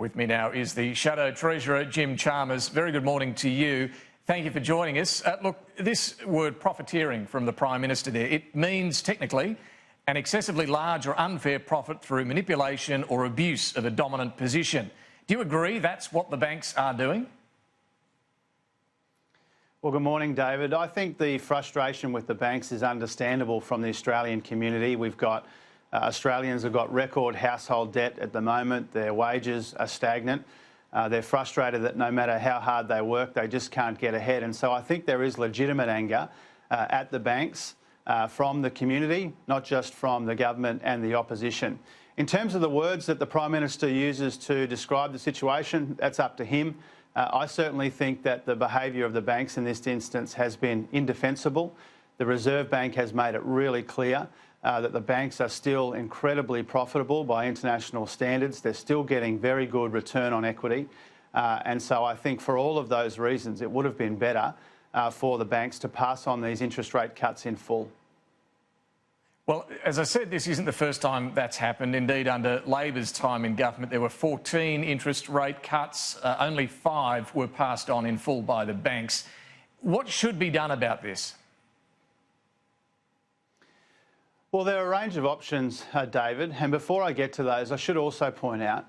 with me now is the Shadow Treasurer, Jim Chalmers. Very good morning to you. Thank you for joining us. Look, this word profiteering from the Prime Minister there, it means technically an excessively large or unfair profit through manipulation or abuse of a dominant position. Do you agree that's what the banks are doing? Well, good morning, David. I think the frustration with the banks is understandable from the Australian community. We've got Australians have got record household debt at the moment. Their wages are stagnant. They're frustrated that no matter how hard they work, they just can't get ahead. And so I think there is legitimate anger at the banks from the community, not just from the government and the opposition. In terms of the words that the Prime Minister uses to describe the situation, that's up to him. I certainly think that the behaviour of the banks in this instance has been indefensible. The Reserve Bank has made it really clear that the banks are still incredibly profitable by international standards. They're still getting very good return on equity. And so I think for all of those reasons, it would have been better for the banks to pass on these interest rate cuts in full. Well, as I said, this isn't the first time that's happened. Indeed, under Labor's time in government, there were 14 interest rate cuts. Only 5 were passed on in full by the banks. What should be done about this? Well, there are a range of options, David. And before I get to those, I should also point out,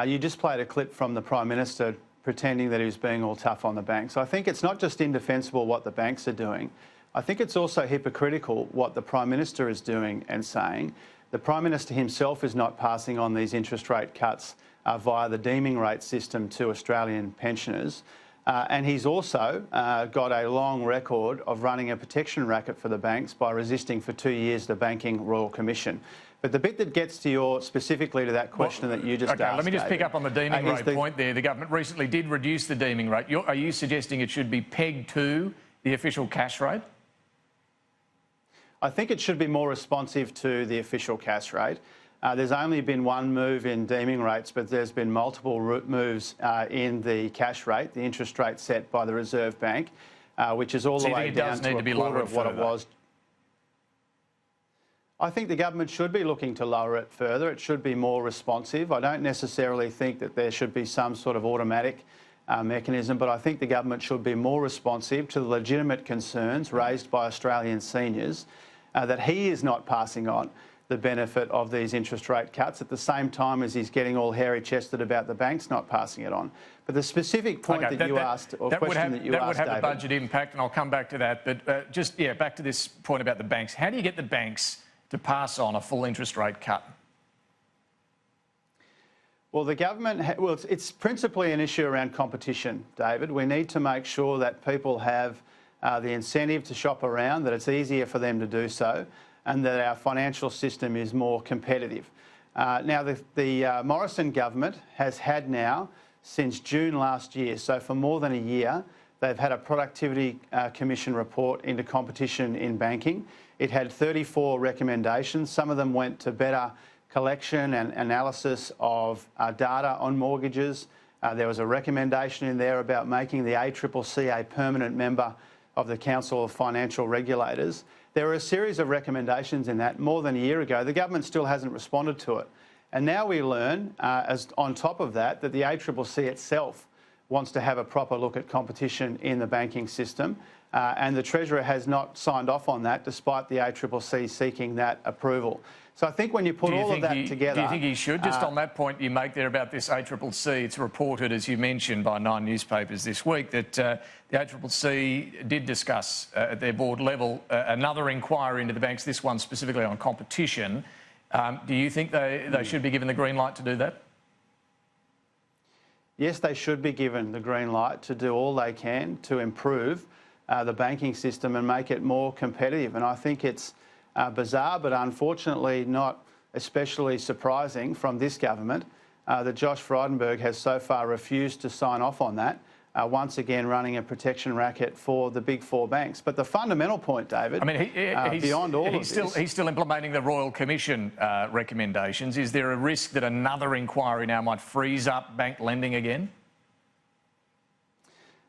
you just played a clip from the Prime Minister pretending that he was being all tough on the banks. I think it's not just indefensible what the banks are doing. I think it's also hypocritical what the Prime Minister is doing and saying. The Prime Minister himself is not passing on these interest rate cuts via the deeming rate system to Australian pensioners. And he's also got a long record of running a protection racket for the banks by resisting for 2 years the Banking Royal Commission. But the bit that gets to specifically to that question that you just asked, let me just David, pick up on the deeming rate point there. The government recently did reduce the deeming rate. Are you suggesting it should be pegged to the official cash rate? I think it should be more responsive to the official cash rate. There's only been one move in deeming rates, but there's been multiple moves in the cash rate, the interest rate set by the Reserve Bank, which is all the way down to a quarter of what it was. I think the government should be looking to lower it further. It should be more responsive. I don't necessarily think that there should be some sort of automatic mechanism, but I think the government should be more responsive to the legitimate concerns raised by Australian seniors that he is not passing on the benefit of these interest rate cuts at the same time as he's getting all hairy-chested about the banks not passing it on. But the specific point that you asked, or question that you asked, that would have David, a budget impact, and I'll come back to that. But back to this point about the banks. How do you get the banks to pass on a full interest rate cut? Well, the government, it's principally an issue around competition, David. We need to make sure that people have the incentive to shop around, that it's easier for them to do so, and that our financial system is more competitive. Now, the Morrison government has had now, since June last year, so for more than a year, they've had a Productivity Commission report into competition in banking. It had 34 recommendations. Some of them went to better collection and analysis of data on mortgages. There was a recommendation in there about making the ACCC a permanent member of the Council of Financial Regulators. There were a series of recommendations in that more than a year ago. The government still hasn't responded to it. And now we learn, as on top of that, that the ACCC itself wants to have a proper look at competition in the banking system. And the Treasurer has not signed off on that, despite the ACCC seeking that approval. So I think when you put all of that together... Do you think he should? Just on that point you make there about this ACCC, it's reported, as you mentioned, by 9 newspapers this week, that the ACCC did discuss at their board level another inquiry into the banks, this one specifically on competition. Do you think they should be given the green light to do that? Yes, they should be given the green light to do all they can to improve the banking system and make it more competitive. And I think it's bizarre, but unfortunately not especially surprising from this government that Josh Frydenberg has so far refused to sign off on that, once again running a protection racket for the big 4 banks. But the fundamental point, David, beyond all of this... He's still implementing the Royal Commission recommendations. Is there a risk that another inquiry now might freeze up bank lending again?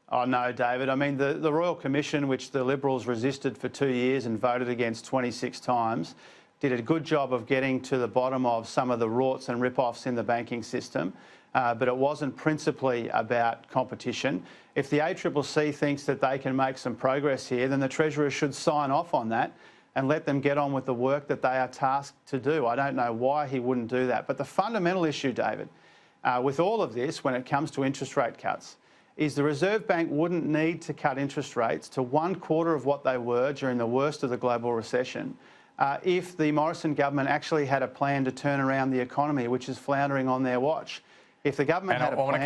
Oh, no, David. I mean, the Royal Commission, which the Liberals resisted for 2 years and voted against 26 times, did a good job of getting to the bottom of some of the rorts and rip-offs in the banking system. but it wasn't principally about competition. If the ACCC thinks that they can make some progress here, then the Treasurer should sign off on that and let them get on with the work that they are tasked to do. I don't know why he wouldn't do that. But the fundamental issue, David, with all of this when it comes to interest rate cuts, is the Reserve Bank wouldn't need to cut interest rates to 1/4 of what they were during the worst of the global recession if the Morrison government actually had a plan to turn around the economy, which is floundering on their watch. If the government had a plan,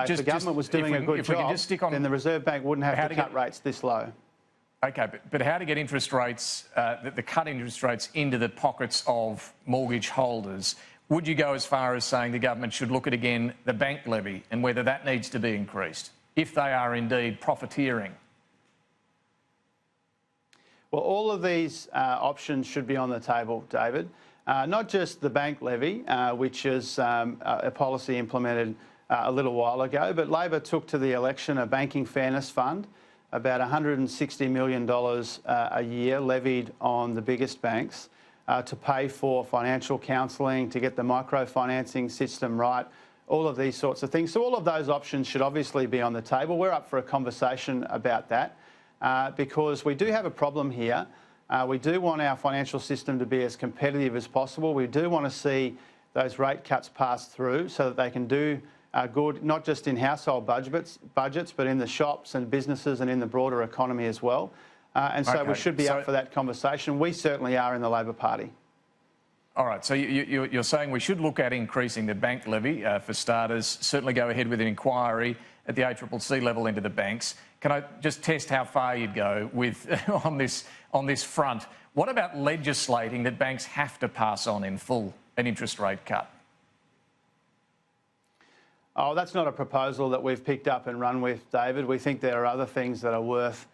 if the government was doing a good job, then the Reserve Bank wouldn't have to cut rates this low. OK, but how to get interest rates, the cut interest rates into the pockets of mortgage holders? Would you go as far as saying the government should look at again the bank levy and whether that needs to be increased if they are indeed profiteering? Well, all of these options should be on the table, David. Not just the bank levy, which is a policy implemented a little while ago, but Labor took to the election a banking fairness fund, about $160 million a year levied on the biggest banks to pay for financial counselling, to get the microfinancing system right, all of these sorts of things. So all of those options should obviously be on the table. We're up for a conversation about that because we do have a problem here. We do want our financial system to be as competitive as possible. We do want to see those rate cuts pass through so that they can do good, not just in household budgets, but in the shops and businesses and in the broader economy as well. And so we should be up for that conversation. We certainly are in the Labor Party. All right, so you're saying we should look at increasing the bank levy for starters, certainly go ahead with an inquiry at the ACCC level into the banks. Can I just test how far you'd go with on this front? What about legislating that banks have to pass on in full an interest rate cut? Oh, that's not a proposal that we've picked up and run with, David. We think there are other things that are worth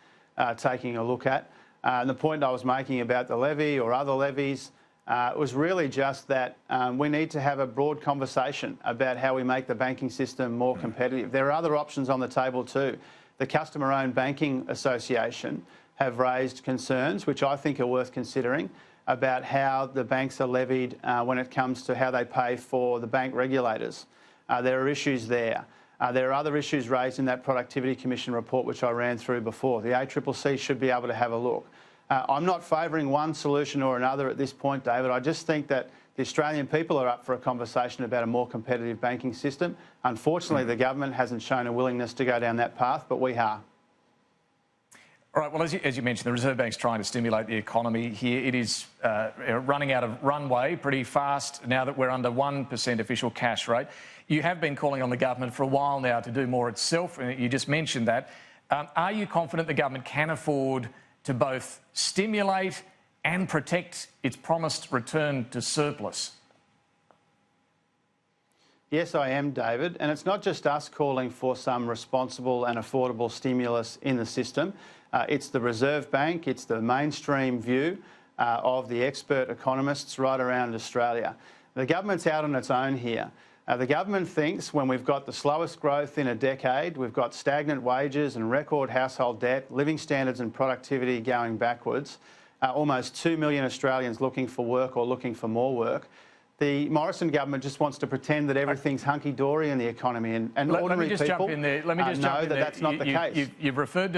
taking a look at. And the point I was making about the levy or other levies was really just that we need to have a broad conversation about how we make the banking system more competitive. There are other options on the table too. The Customer-Owned Banking Association have raised concerns, which I think are worth considering, about how the banks are levied when it comes to how they pay for the bank regulators. There are issues there. There are other issues raised in that Productivity Commission report, which I ran through before. The ACCC should be able to have a look. I'm not favouring one solution or another at this point, David. I just think that the Australian people are up for a conversation about a more competitive banking system. Unfortunately, the government hasn't shown a willingness to go down that path, but we are. All right, well, as you mentioned, the Reserve Bank's trying to stimulate the economy here. It is running out of runway pretty fast now that we're under 1% official cash rate. You have been calling on the government for a while now to do more itself, and you just mentioned that. Are you confident the government can afford to both stimulate and protect its promised return to surplus? Yes, I am, David. And it's not just us calling for some responsible and affordable stimulus in the system. It's the Reserve Bank, it's the mainstream view of the expert economists right around Australia. The government's out on its own here. The government thinks when we've got the slowest growth in a decade, we've got stagnant wages and record household debt, living standards and productivity going backwards, almost 2 million Australians looking for work or looking for more work. The Morrison government just wants to pretend that everything's hunky-dory in the economy, and ordinary people know that that's not the case. You've referred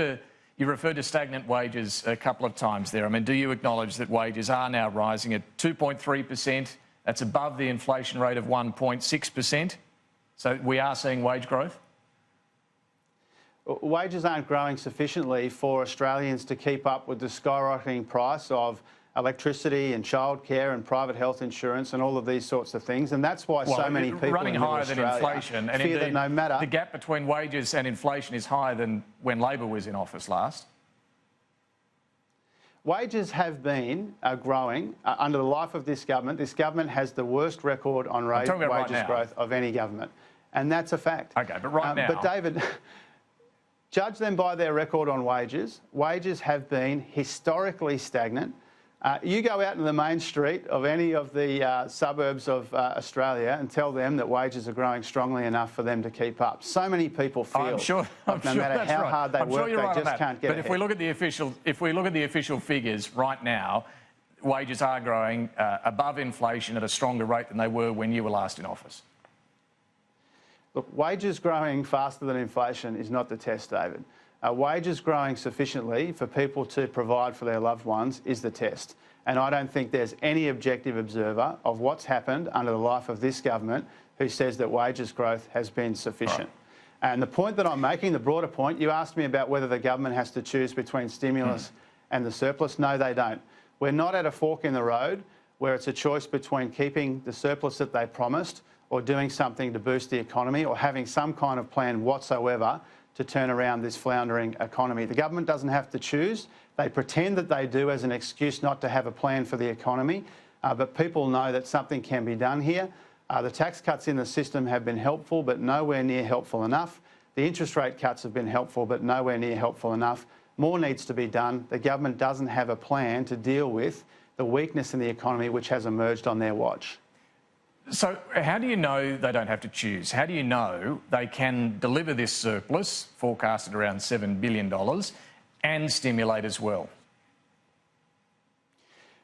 to stagnant wages a couple of times there. I mean, do you acknowledge that wages are now rising at 2.3%? That's above the inflation rate of 1.6%. So we are seeing wage growth? Wages aren't growing sufficiently for Australians to keep up with the skyrocketing price of electricity and childcare and private health insurance and all of these sorts of things. And that's why so many people running higher than inflation, and fear that no matter the gap between wages and inflation is higher than when Labor was in office last. Wages have been growing under the life of this government. This government has the worst record on wages growth of any government. And that's a fact. OK, but right now... But David, judge them by their record on wages. Wages have been historically stagnant. You go out in the main street of any of the suburbs of Australia and tell them that wages are growing strongly enough for them to keep up. So many people feel no matter how hard they work, they just can't get ahead. But if we look at the official figures right now, wages are growing above inflation at a stronger rate than they were when you were last in office. Look, wages growing faster than inflation is not the test, David. Wages growing sufficiently for people to provide for their loved ones is the test. And I don't think there's any objective observer of what's happened under the life of this government who says that wages growth has been sufficient. Right. And the point that I'm making, the broader point, you asked me about whether the government has to choose between stimulus and the surplus. No, they don't. We're not at a fork in the road where it's a choice between keeping the surplus that they promised or doing something to boost the economy or having some kind of plan whatsoever to turn around this floundering economy. The government doesn't have to choose. They pretend that they do as an excuse not to have a plan for the economy, but people know that something can be done here. The tax cuts in the system have been helpful, but nowhere near helpful enough. The interest rate cuts have been helpful, but nowhere near helpful enough. More needs to be done. The government doesn't have a plan to deal with the weakness in the economy which has emerged on their watch. So how do you know they don't have to choose? How do you know they can deliver this surplus, forecasted around $7 billion, and stimulate as well?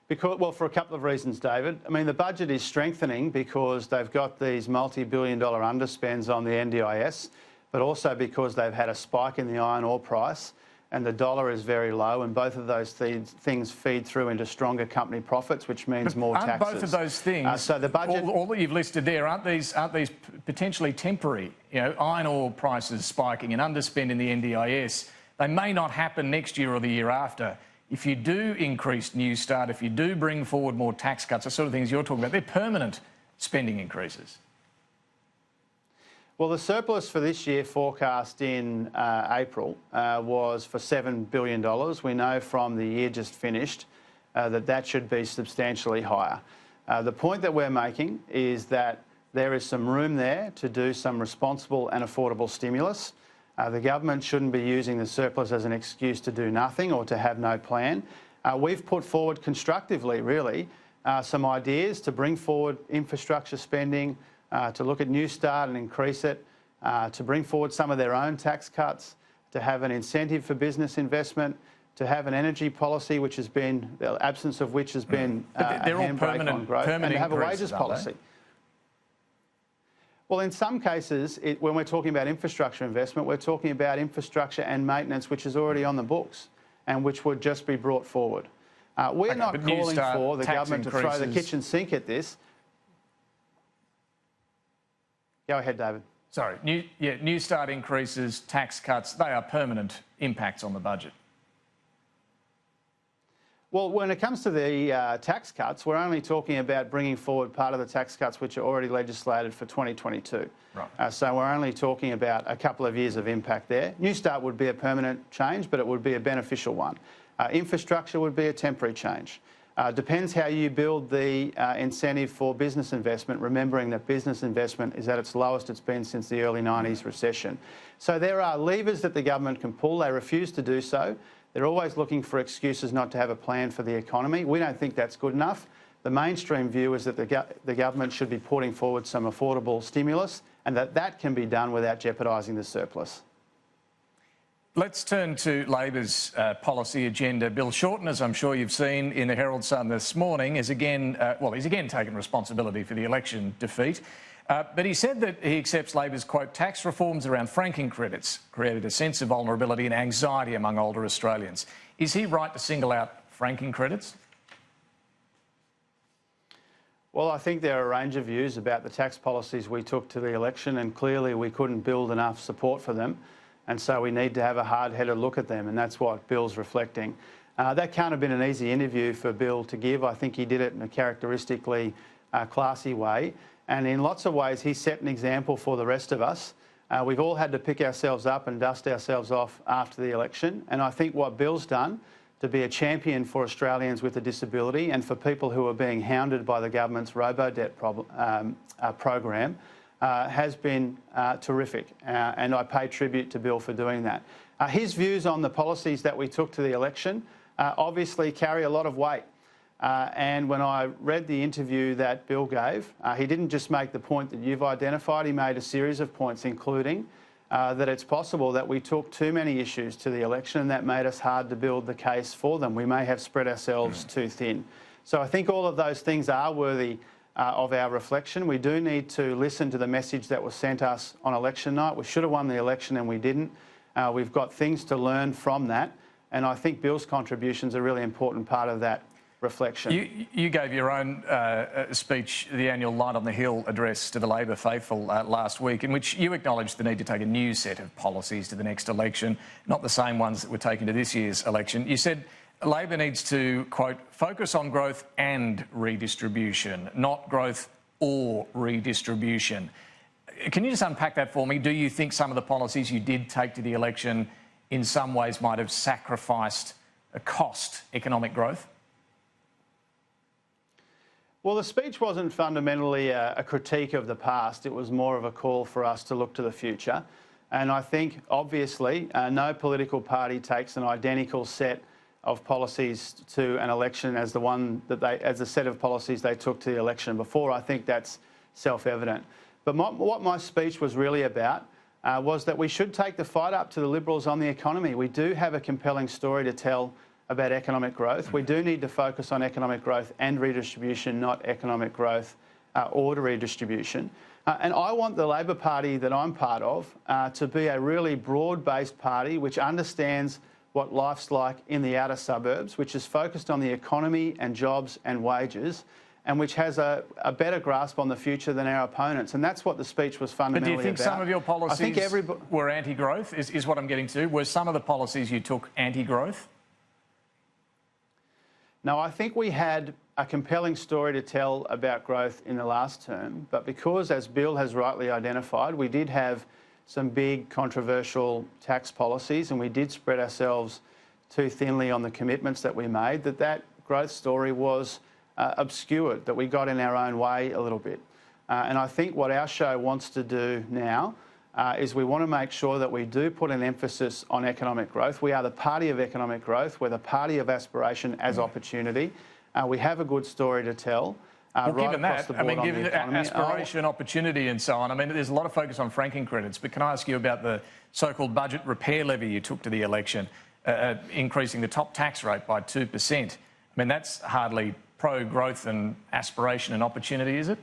Because, well, for a couple of reasons, David. I mean, the budget is strengthening because they've got these multi-billion-dollar underspends on the NDIS, but also because they've had a spike in the iron ore price and the dollar is very low, and both of those things feed through into stronger company profits, which means more taxes. Aren't both of those things, so the budget, all that you've listed there, aren't these potentially temporary? You know, iron ore prices spiking and underspend in the NDIS, they may not happen next year or the year after. If you do increase New Start, if you do bring forward more tax cuts, the sort of things you're talking about, they're permanent spending increases. Well, the surplus for this year forecast in April was for $7 billion. We know from the year just finished that should be substantially higher. The point that we're making is that there is some room there to do some responsible and affordable stimulus. The government shouldn't be using the surplus as an excuse to do nothing or to have no plan. We've put forward constructively, really, some ideas to bring forward infrastructure spending, to look at New Start and increase it, to bring forward some of their own tax cuts, to have an incentive for business investment, to have an energy policy which has been, the absence of which has been a handbrake on growth, and to have a wages policy. Well, in some cases, when we're talking about infrastructure investment, we're talking about infrastructure and maintenance which is already on the books and which would just be brought forward. We're not calling for the government to throw the kitchen sink at this. Go ahead, David. Sorry. New Start increases, tax cuts, they are permanent impacts on the budget. Well, when it comes to the tax cuts, we're only talking about bringing forward part of the tax cuts which are already legislated for 2022. Right. So we're only talking about a couple of years of impact there. New Start would be a permanent change, but it would be a beneficial one. Infrastructure would be a temporary change. Depends how you build the incentive for business investment, remembering that business investment is at its lowest it's been since the early 90s recession. So there are levers that the government can pull. They refuse to do so. They're always looking for excuses not to have a plan for the economy. We don't think that's good enough. The mainstream view is that the government should be putting forward some affordable stimulus and that can be done without jeopardising the surplus. Let's turn to Labor's policy agenda. Bill Shorten, as I'm sure you've seen in the Herald Sun this morning, is again, he's again taken responsibility for the election defeat. But he said that he accepts Labor's, quote, tax reforms around franking credits created a sense of vulnerability and anxiety among older Australians. Is he right to single out franking credits? Well, I think there are a range of views about the tax policies we took to the election, and clearly we couldn't build enough support for them. And so we need to have a hard-headed look at them, and that's what Bill's reflecting. That can't have been an easy interview for Bill to give. I think he did it in a characteristically classy way. And in lots of ways, he set an example for the rest of us. We've all had to pick ourselves up and dust ourselves off after the election. And I think what Bill's done to be a champion for Australians with a disability and for people who are being hounded by the government's robo-debt program has been terrific. And I pay tribute to Bill for doing that. His views on the policies that we took to the election obviously carry a lot of weight. And when I read the interview that Bill gave, he didn't just make the point that you've identified. He made a series of points, including that it's possible that we took too many issues to the election and that made us hard to build the case for them. We may have spread ourselves too thin. So I think all of those things are worthy of our reflection. We do need to listen to the message that was sent us on election night. We should have won the election and we didn't. We've got things to learn from that, and I think Bill's contribution's a really important part of that reflection. You gave your own speech, the annual Light on the Hill address to the Labor faithful last week, in which you acknowledged the need to take a new set of policies to the next election, not the same ones that were taken to this year's election. You said Labor needs to, quote, focus on growth and redistribution, not growth or redistribution. Can you just unpack that for me? Do you think some of the policies you did take to the election in some ways might have sacrificed economic growth? Well, the speech wasn't fundamentally a critique of the past. It was more of a call for us to look to the future. And I think, obviously, no political party takes an identical set of policies to an election as the set of policies they took to the election before. I think that's self-evident. But what my speech was really about was that we should take the fight up to the Liberals on the economy. We do have a compelling story to tell about economic growth. We do need to focus on economic growth and redistribution, not economic growth or redistribution. And I want the Labor Party that I'm part of to be a really broad-based party which understands what life's like in the outer suburbs, which is focused on the economy and jobs and wages, and which has a better grasp on the future than our opponents. And that's what the speech was fundamentally about. But do you think some of your policies were anti-growth, is what I'm getting to? Were some of the policies you took anti-growth? No, I think we had a compelling story to tell about growth in the last term, but because, as Bill has rightly identified, we did have some big controversial tax policies and we did spread ourselves too thinly on the commitments that we made, that growth story was obscured, that we got in our own way a little bit. And I think what our show wants to do now is we want to make sure that we do put an emphasis on economic growth. We are the party of economic growth. We're the party of aspiration as opportunity. We have a good story to tell. Well, right given that, the board given aspiration, opportunity and so on, there's a lot of focus on franking credits, but can I ask you about the so-called budget repair levy you took to the election, increasing the top tax rate by 2%? That's hardly pro-growth and aspiration and opportunity, is it?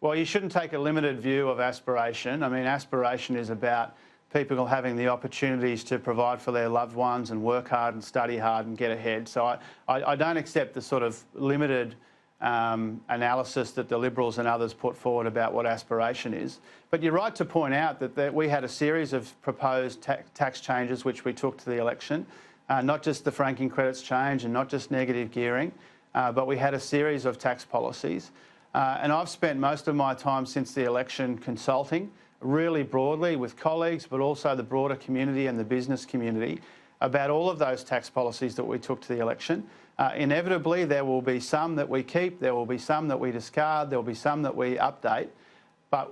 Well, you shouldn't take a limited view of aspiration. Aspiration is about people having the opportunities to provide for their loved ones and work hard and study hard and get ahead. So I don't accept the sort of limited analysis that the Liberals and others put forward about what aspiration is. But you're right to point out that we had a series of proposed tax changes which we took to the election, not just the franking credits change and not just negative gearing, but we had a series of tax policies. And I've spent most of my time since the election consulting really broadly with colleagues, but also the broader community and the business community about all of those tax policies that we took to the election. Inevitably, there will be some that we keep, there will be some that we discard, there will be some that we update. But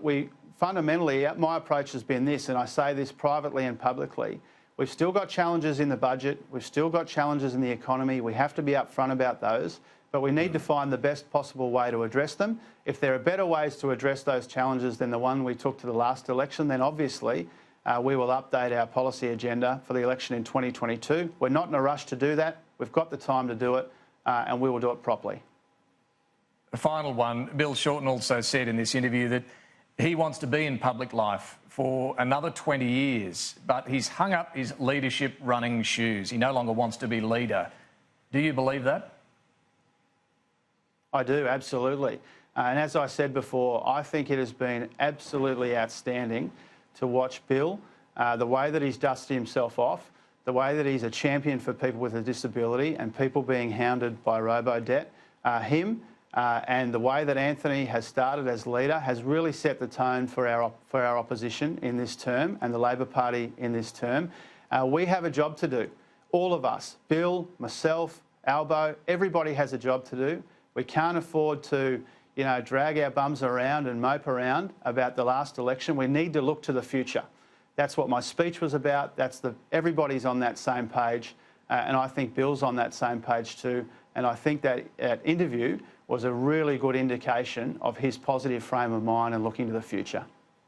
fundamentally, my approach has been this, and I say this privately and publicly, we've still got challenges in the budget, we've still got challenges in the economy, we have to be upfront about those. But we need to find the best possible way to address them. If there are better ways to address those challenges than the one we took to the last election, then obviously we will update our policy agenda for the election in 2022. We're not in a rush to do that. We've got the time to do it, and we will do it properly. The final one, Bill Shorten also said in this interview that he wants to be in public life for another 20 years, but he's hung up his leadership running shoes. He no longer wants to be leader. Do you believe that? I do, absolutely. And as I said before, I think it has been absolutely outstanding to watch Bill, the way that he's dusted himself off, the way that he's a champion for people with a disability and people being hounded by robo-debt. And the way that Anthony has started as leader has really set the tone for our opposition in this term and the Labor Party in this term. We have a job to do. All of us, Bill, myself, Albo, everybody has a job to do. We can't afford to, drag our bums around and mope around about the last election. We need to look to the future. That's what my speech was about. Everybody's on that same page, and I think Bill's on that same page too. And I think that interview was a really good indication of his positive frame of mind and looking to the future.